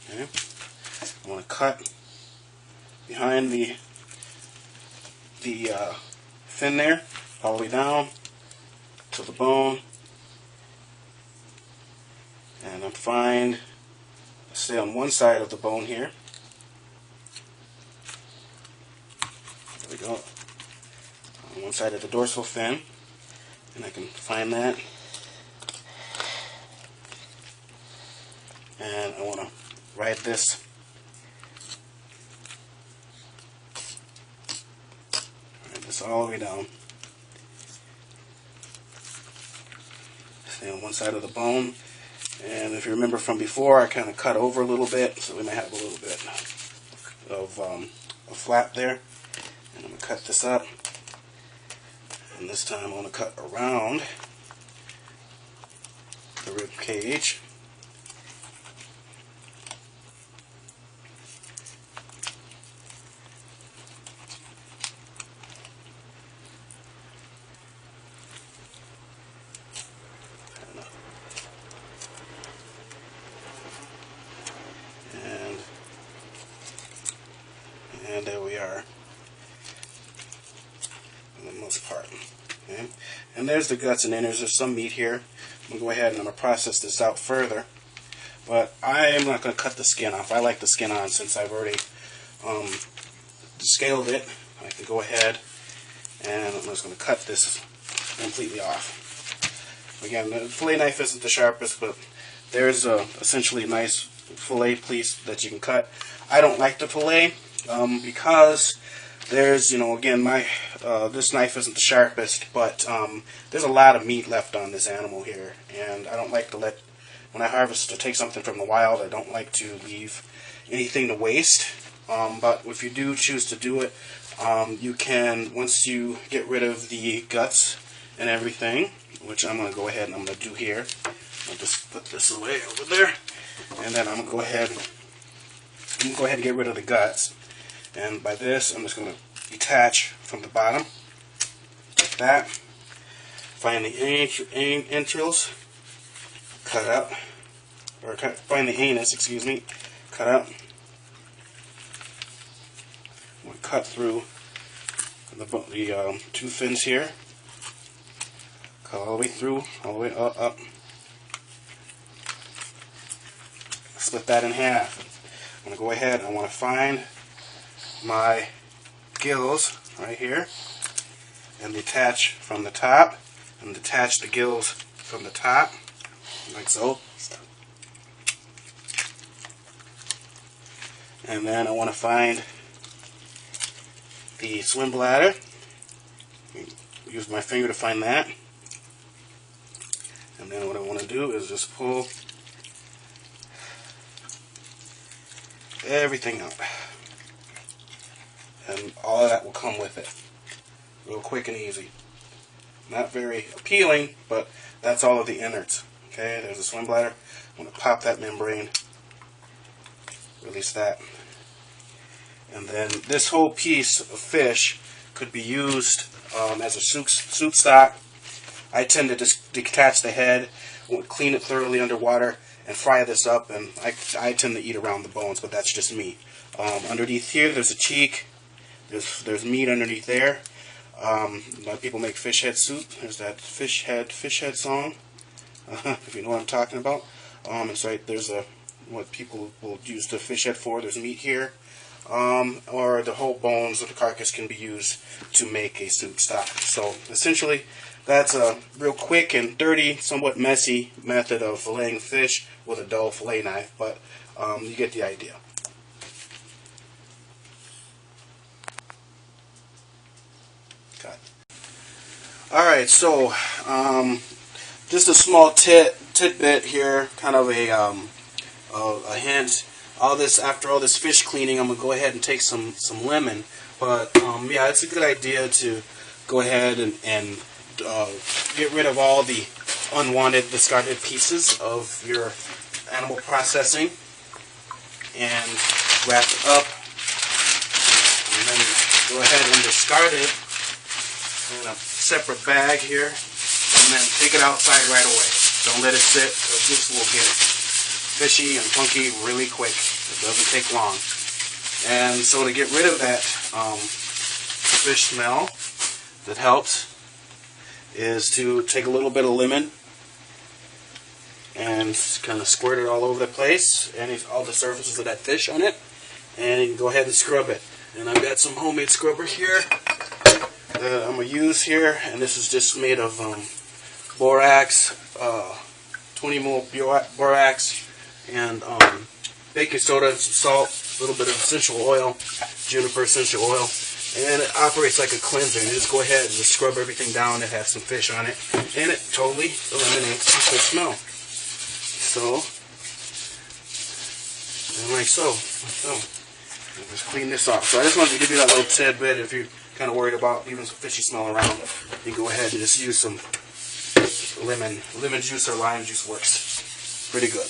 Okay. I want to cut behind the fin there, all the way down to the bone, and I'm fine. Stay on one side of the bone here. There we go. On one side of the dorsal fin, and I can find that. And I want to ride this all the way down. Stay on one side of the bone. And if you remember from before, I kind of cut over a little bit, so we might have a little bit of a flap there. And I'm going to cut this up. And this time I'm going to cut around the rib cage. And there we are, for the most part. Okay? And there's the guts and innards. There's some meat here. I'm going to go ahead and I'm going to process this out further. But I am not going to cut the skin off. I like the skin on since I've already scaled it. I can go ahead and I'm just going to cut this completely off. Again, the fillet knife isn't the sharpest, but there's essentially a nice fillet piece that you can cut. I don't like the fillet. Because there's, again, this knife isn't the sharpest, but there's a lot of meat left on this animal here, and I don't like to when I harvest to take something from the wild, I don't like to leave anything to waste. But if you do choose to do it, you can, once you get rid of the guts and everything, which I'm going to go ahead and I'm going to do here. I'll just put this away over there, and then I'm going to go ahead and get rid of the guts. And by this, I'm just going to detach from the bottom, like that. Find the entrails, cut out, or find the anus, excuse me, cut out. We'll cut through the two fins here, cut all the way through, all the way up. Split that in half. I'm going to go ahead and I want to find my gills right here and detach from the top and detach the gills from the top like so. And then I want to find the swim bladder. Use my finger to find that. And then what I want to do is just pull everything out. And all of that will come with it. Real quick and easy. Not very appealing, but that's all of the innards. Okay, there's a swim bladder. I'm going to pop that membrane. Release that. And then this whole piece of fish could be used as a soup stock. I tend to just detach the head, clean it thoroughly underwater, and fry this up. And I tend to eat around the bones, but that's just me. Underneath here, there's a cheek. There's meat underneath there. A lot of people make fish head soup. There's that fish head song, if you know what I'm talking about. It's right. There's what people will use the fish head for. There's meat here, or the whole bones of the carcass can be used to make a soup stock. So essentially, that's a real quick and dirty, somewhat messy method of filleting fish with a dull fillet knife, but you get the idea. Alright, so just a small tidbit here, kind of a hint. After all this fish cleaning, I'm gonna go ahead and take some lemon. But yeah, it's a good idea to go ahead and get rid of all the unwanted, discarded pieces of your animal processing and wrap it up, and then go ahead and discard it in a separate bag here, and then take it outside right away. Don't let it sit, because this will get fishy and funky really quick. It doesn't take long. And so to get rid of that fish smell that helps is to take a little bit of lemon and kind of squirt it all over the place, and all the surfaces of that fish on it, and you can go ahead and scrub it. And I've got some homemade scrubber here that I'm going to use here, and this is just made of Borax, 20 ml Borax, and baking soda and some salt, a little bit of essential oil, juniper essential oil, and it operates like a cleanser. And you just go ahead and just scrub everything down that has some fish on it, and it totally eliminates the fish smell. So, and like so. Just clean this off. So I just wanted to give you that little tidbit. If you're kind of worried about even some fishy smell around, you can go ahead and just use some lemon juice or lime juice works pretty good.